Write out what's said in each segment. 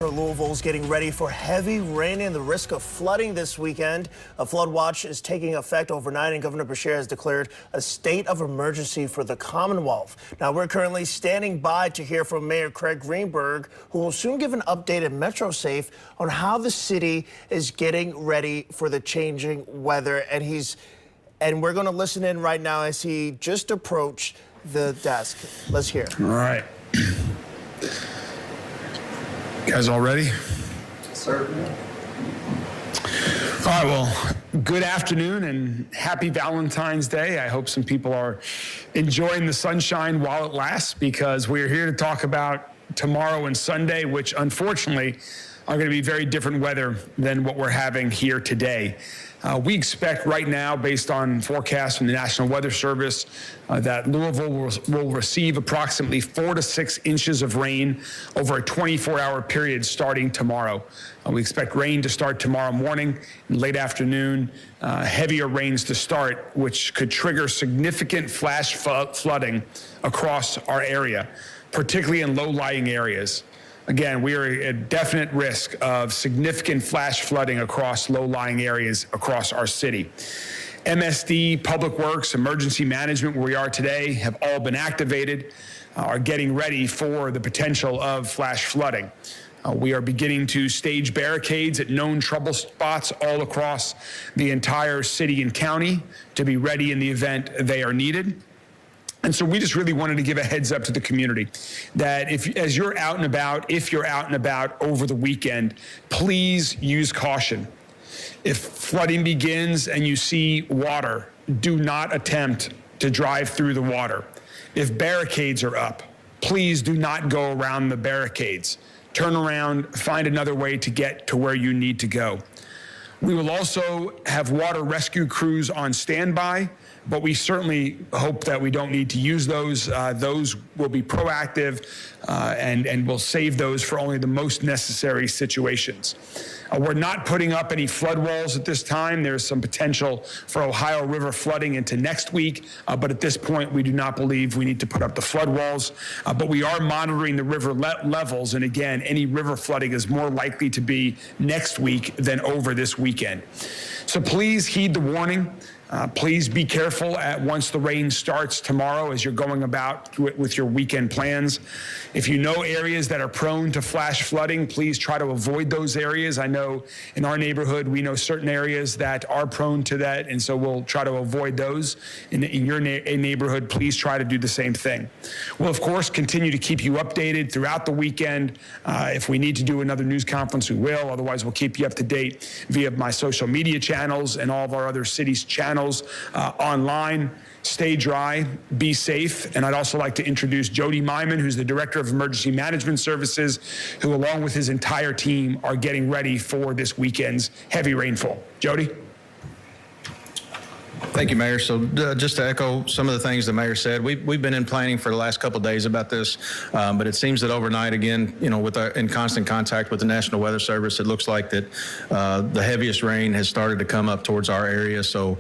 Louisville's getting ready for heavy rain and the risk of flooding this weekend. A flood watch is taking effect overnight, and Governor Beshear has declared a state of emergency for the Commonwealth. Now, we're currently standing by to hear from Mayor Craig Greenberg, who will soon give an update at MetroSafe on how the city is getting ready for the changing weather. And we're going to listen in right now as he just approached the desk. Let's hear. All right. Guys all ready? Sir. All right, well, good afternoon and happy Valentine's Day. I hope some people are enjoying the sunshine while it lasts, because we're here to talk about tomorrow and Sunday, which unfortunately are going to be very different weather than what we're having here today. We expect right now, based on forecasts from the National Weather Service, that Louisville will receive approximately 4 to 6 inches of rain over a 24-hour period starting tomorrow. We expect rain to start tomorrow morning and late afternoon, heavier rains to start, which could trigger significant flash flooding across our area, particularly in low-lying areas. Again, we are at definite risk of significant flash flooding across low-lying areas across our city. MSD, Public Works, Emergency Management, where we are today, have all been activated, are getting ready for the potential of flash flooding. We are beginning to stage barricades at known trouble spots all across the entire city and county to be ready in the event they are needed. And so we just really wanted to give a heads up to the community that if you're out and about over the weekend, please use caution. If flooding begins and you see water, do not attempt to drive through the water. If barricades are up, please do not go around the barricades. Turn around, find another way to get to where you need to go. We will also have water rescue crews on standby, but we certainly hope that we don't need to use those. Those will be proactive and we'll save those for only the most necessary situations. We're not putting up any flood walls at this time. There's some potential for Ohio River flooding into next week, but at this point, we do not believe we need to put up the flood walls. But we are monitoring the river levels, and again, any river flooding is more likely to be next week than over this weekend. So please heed the warning. Please be careful once the rain starts tomorrow as you're going about with your weekend plans. If you know areas that are prone to flash flooding, please try to avoid those areas. I know in our neighborhood, we know certain areas that are prone to that, and so we'll try to avoid those. In your neighborhood, please try to do the same thing. We'll, of course, continue to keep you updated throughout the weekend. If we need to do another news conference, we will. Otherwise, we'll keep you up to date via my social media channels and all of our other cities' channels. Online. Stay dry, be safe. And I'd also like to introduce Jody Myman, who's the Director of Emergency Management Services, who along with his entire team are getting ready for this weekend's heavy rainfall. Jody? Thank you, Mayor. So just to echo some of the things the Mayor said, we've been in planning for the last couple of days about this, but it seems that overnight, again, you know, in constant contact with the National Weather Service, it looks like that the heaviest rain has started to come up towards our area. So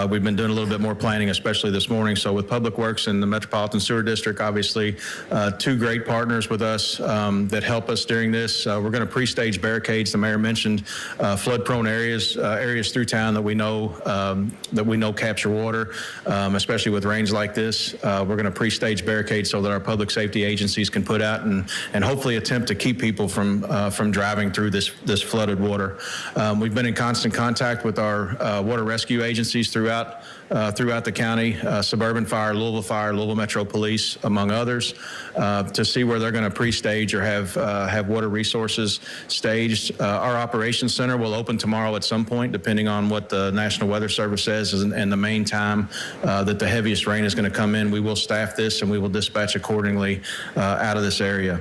we've been doing a little bit more planning, especially this morning. So with Public Works and the Metropolitan Sewer District, obviously, two great partners with us that help us during this. We're going to pre-stage barricades. The Mayor mentioned flood-prone areas through town that we know capture water, especially with rains like this. We're going to pre-stage barricades so that our public safety agencies can put out and hopefully attempt to keep people from driving through this flooded water. We've been in constant contact with our water rescue agencies throughout the county, Suburban Fire, Louisville Metro Police, among others, to see where they're going to pre-stage or have water resources staged. Our operations center will open tomorrow at some point, depending on what the National Weather Service says and the main time that the heaviest rain is going to come in. We will staff this and we will dispatch accordingly out of this area.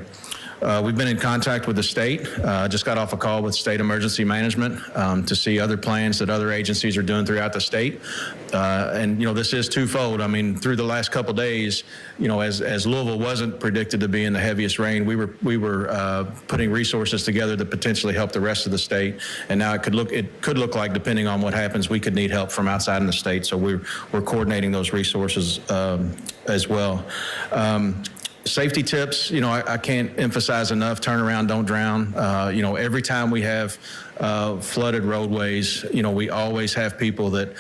We've been in contact with the state. Just got off a call with State Emergency Management to see other plans that other agencies are doing throughout the state. And, you know, this is twofold. I mean, through the last couple of days, you know, as Louisville wasn't predicted to be in the heaviest rain, we were putting resources together to potentially help the rest of the state. And now it could look like, depending on what happens, we could need help from outside in the state. So we're coordinating those resources as well. Safety tips, I can't emphasize enough: turn around, don't drown. Every time we have flooded roadways, we always have people that,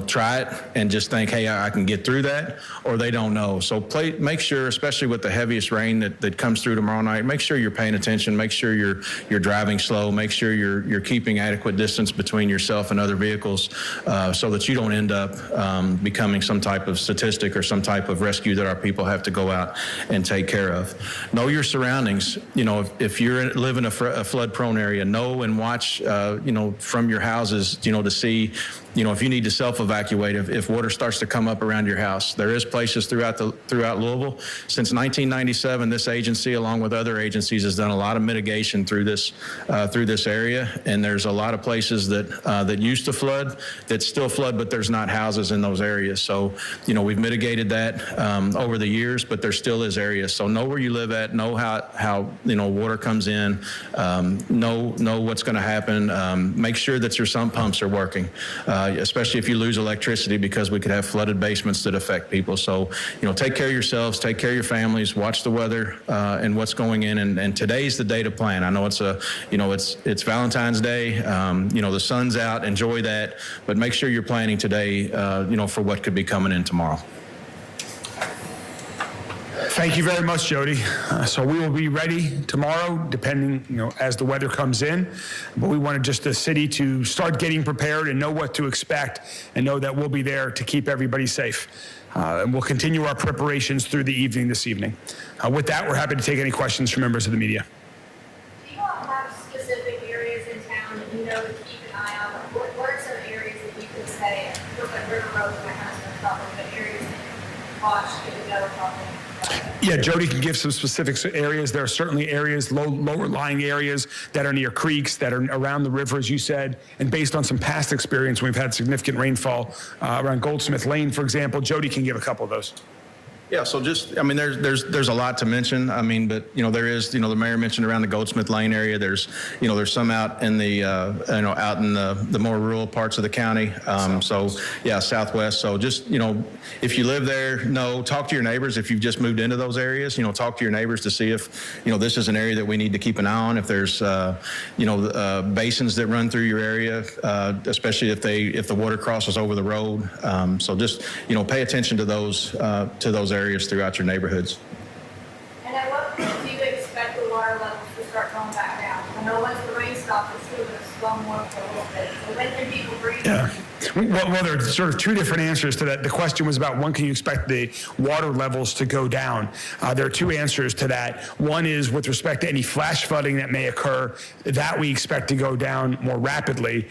try it and just think, hey, I can get through that, or they don't know. So make sure, especially with the heaviest rain that comes through tomorrow night, make sure you're paying attention, make sure you're driving slow, make sure you're keeping adequate distance between yourself and other vehicles, so that you don't end up becoming some type of statistic or some type of rescue that our people have to go out and take care of. Know your surroundings. If you're live in a flood-prone area, know and watch, from your houses, to see, if you need to self-evacuate, if water starts to come up around your house. There is places throughout Louisville. Since 1997, this agency, along with other agencies, has done a lot of mitigation through this area. And there's a lot of places that used to flood that still flood, but there's not houses in those areas. So, we've mitigated that over the years, but there still is areas. So know where you live at, know how water comes in, know what's going to happen. Make sure that your sump pumps are working. Especially if you lose electricity, because we could have flooded basements that affect people. So, take care of yourselves, take care of your families, watch the weather and what's going in. And today's the day to plan. I know it's Valentine's Day. The sun's out. Enjoy that, but make sure you're planning today. For what could be coming in tomorrow. Thank you very much, Jody. So we will be ready tomorrow, depending, as the weather comes in. But we wanted just the city to start getting prepared and know what to expect, and know that we'll be there to keep everybody safe. And we'll continue our preparations through the evening this evening. With that, we're happy to take any questions from members of the media. Do you all have specific areas in town that you know to keep an eye on? What are some areas that you could say, look like River Road, that kind of stuff, but areas that you watch, get to know, probably? Yeah, Jody can give some specific areas. There are certainly areas, lower lying areas that are near creeks, that are around the river, as you said. And based on some past experience, we've had significant rainfall around Goldsmith Lane, for example. Jody can give a couple of those. Yeah, so there's a lot to mention. But there is, the mayor mentioned around the Goldsmith Lane area. There's some out in the out in the more rural parts of the county. Southwest. So just if you live there, talk to your neighbors. If you've just moved into those areas, talk to your neighbors to see if this is an area that we need to keep an eye on. If there's basins that run through your area, especially if the water crosses over the road. So just pay attention to those areas throughout your neighborhoods. And at what point do you expect the water levels to start going back down? I know once the rain stops, it's still going to slow more for a little bit. So when can people breathe? Yeah. Well, there are sort of two different answers to that. The question was about when can you expect the water levels to go down? There are two answers to that. One is with respect to any flash flooding that may occur, that we expect to go down more rapidly.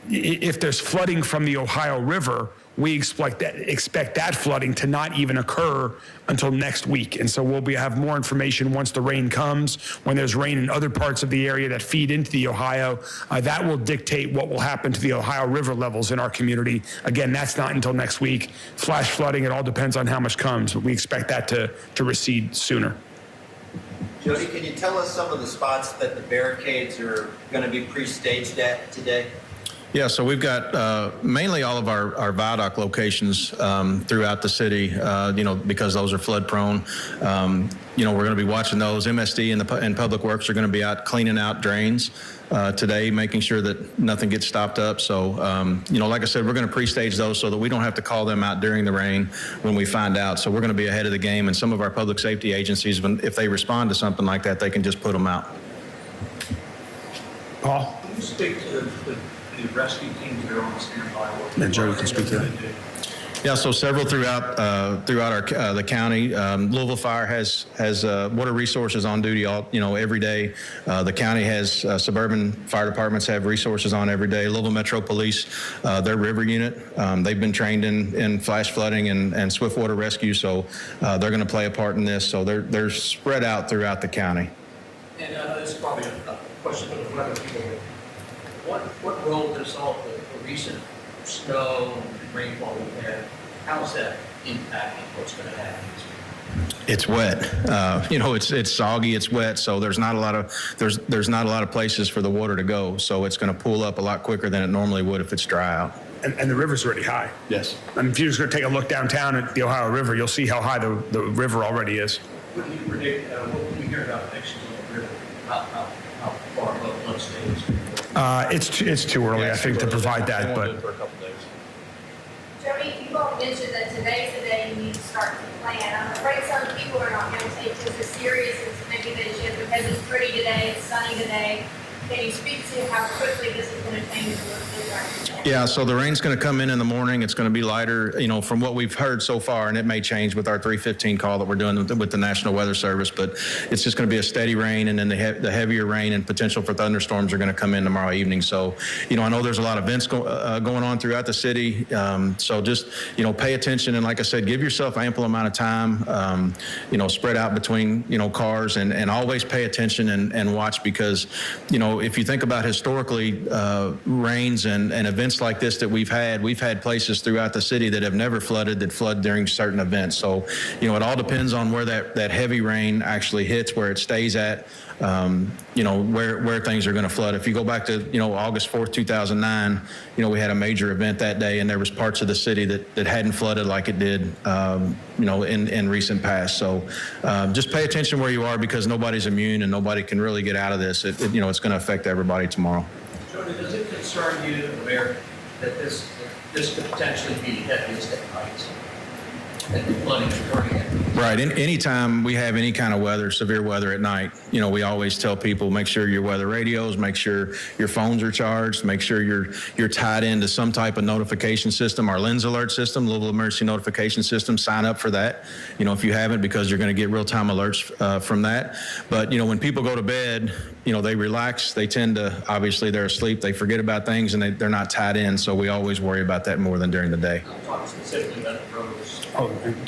If there's flooding from the Ohio River, we expect that flooding to not even occur until next week. And so we'll have more information once the rain comes. When there's rain in other parts of the area that feed into the Ohio, that will dictate what will happen to the Ohio River levels in our community. Again, that's not until next week. Flash flooding, it all depends on how much comes, but we expect that to recede sooner. Jody, can you tell us some of the spots that the barricades are going to be pre-staged at today? Yeah, so we've got mainly all of our viaduct locations throughout the city, because those are flood prone. We're going to be watching those. MSD and Public Works are going to be out cleaning out drains today, making sure that nothing gets stopped up. So, like I said, we're going to pre-stage those so that we don't have to call them out during the rain when we find out. So we're going to be ahead of the game, and some of our public safety agencies, if they respond to something like that, they can just put them out. Paul? Can you speak to the rescue teams that are on standby? And Jody can speak to that. Yeah, so several throughout the county. Louisville Fire has water resources on duty every day. The county has suburban fire departments have resources on every day. Louisville Metro Police, their river unit, they've been trained in flash flooding and swift water rescue, so they're going to play a part in this. So they're spread out throughout the county. And this is probably a question for other people. What role does all the recent snow and rainfall we've had, how is that impacting what's going to happen this week? It's wet. It's soggy. It's wet. So there's not a lot of places for the water to go. So it's going to pool up a lot quicker than it normally would if it's dry out. And the river's already high. Yes. I mean, if you're just going to take a look downtown at the Ohio River, you'll see how high the river already is. What do you predict, what can you hear about predictions on the river? How far above flood stage? It's too early, I think, to provide that, but. For a couple days. Jody, you all mentioned that today's the day you need to start to plan. I'm afraid some people are not going to take this as serious as maybe they should because it's pretty today, it's sunny today. Can you speak to how quickly this is going to change a little bit? Yeah, so the rain's going to come in the morning. It's going to be lighter, from what we've heard so far, and it may change with our 3:15 call that we're doing with the National Weather Service, but it's just going to be a steady rain, and then the heavier rain and potential for thunderstorms are going to come in tomorrow evening. So, I know there's a lot of events going on throughout the city, so just, pay attention, and like I said, give yourself ample amount of time, spread out between, cars, and always pay attention and watch because, if you think about historically rains and events like this that we've had places throughout the city that have never flooded that flood during certain events. So, it all depends on where that heavy rain actually hits, where it stays at, where things are going to flood. If you go back to, August 4th, 2009, we had a major event that day, and there was parts of the city that hadn't flooded like it did, in recent past. So just pay attention where you are because nobody's immune and nobody can really get out of this. It's going to affect everybody tomorrow. Jody, does it concern you, Mayor, that this could potentially be the heaviest at night? And the flooding occurring at night? Right. Anytime we have any kind of weather, severe weather at night, we always tell people, make sure your weather radios, make sure your phones are charged, make sure you're tied into some type of notification system. Our Lens Alert system, Louisville Emergency Notification System, sign up for that, if you haven't, because you're going to get real-time alerts from that. But, when people go to bed, they relax. They tend to, obviously, they're asleep. They forget about things, and they're not tied in. So we always worry about that more than during the day. I'm talking specifically about the roads.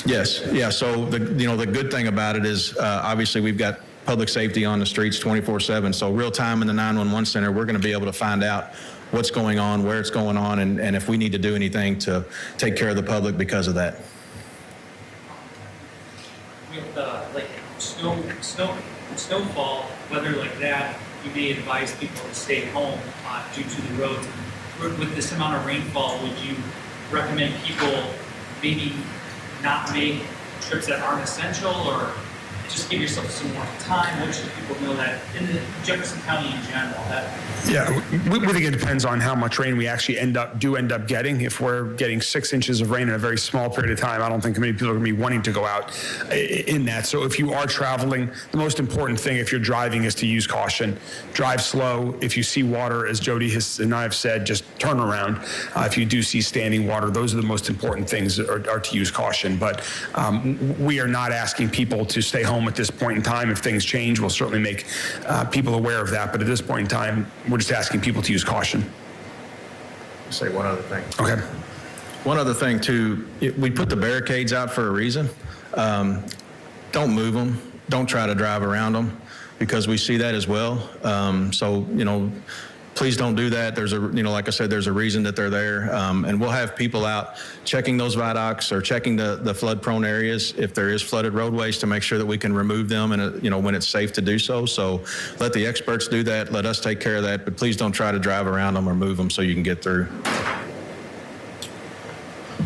Yes. Yeah. So the good thing about it is obviously we've got public safety on the streets 24/7. So real time in the 911 center, we're going to be able to find out what's going on, where it's going on, and if we need to do anything to take care of the public because of that. With snowfall, weather like that, you may advise people to stay home due to the roads. With this amount of rainfall, would you recommend people maybe not make trips that aren't essential, or just give yourself some more time? What should people know that in the Jefferson County in general? Yeah, we think it depends on how much rain we actually end up getting. If we're getting 6 inches of rain in a very small period of time, I don't think many people are going to be wanting to go out in that. So if you are traveling, the most important thing if you're driving is to use caution. Drive slow. If you see water, as Jody and I have said, just turn around. If you do see standing water, those are the most important things are to use caution. But we are not asking people to stay home at this point in time. If things change, we'll certainly make people aware of that. But at this point in time, we're just asking people to use caution. I'll say one other thing. Okay. One other thing too, we put the barricades out for a reason. Don't move them. Don't try to drive around them because we see that as well. So, please don't do that. There's like I said, there's a reason that they're there. And we'll have people out checking those viaducts or checking the flood prone areas if there is flooded roadways to make sure that we can remove them and, when it's safe to do so. So let the experts do that. Let us take care of that. But please don't try to drive around them or move them so you can get through.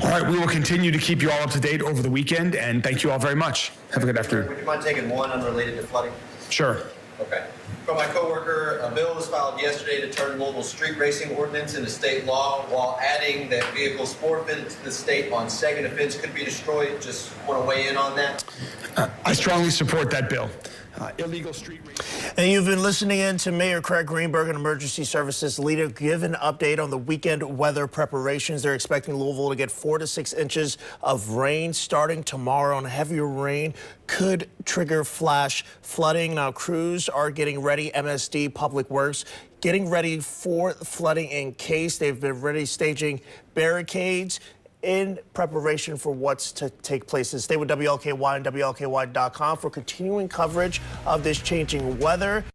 All right, we will continue to keep you all up to date over the weekend, and thank you all very much. Have a good afternoon. Would you mind taking one unrelated to flooding? Sure. Okay. From my coworker, a bill was filed yesterday to turn Louisville street racing ordinance into state law while adding that vehicles forfeited to the state on second offense could be destroyed. Just want to weigh in on that. I strongly support that bill. Illegal street racing. And you've been listening in to Mayor Craig Greenberg and Emergency Services leader give an update on the weekend weather preparations. They're expecting Louisville to get 4 to 6 inches of rain starting tomorrow, and heavier rain could trigger flash flooding. Now, crews are getting ready. MSD Public Works getting ready for flooding in case. They've been ready staging barricades in preparation for what's to take place. Stay with WLKY and WLKY.com for continuing coverage of this changing weather.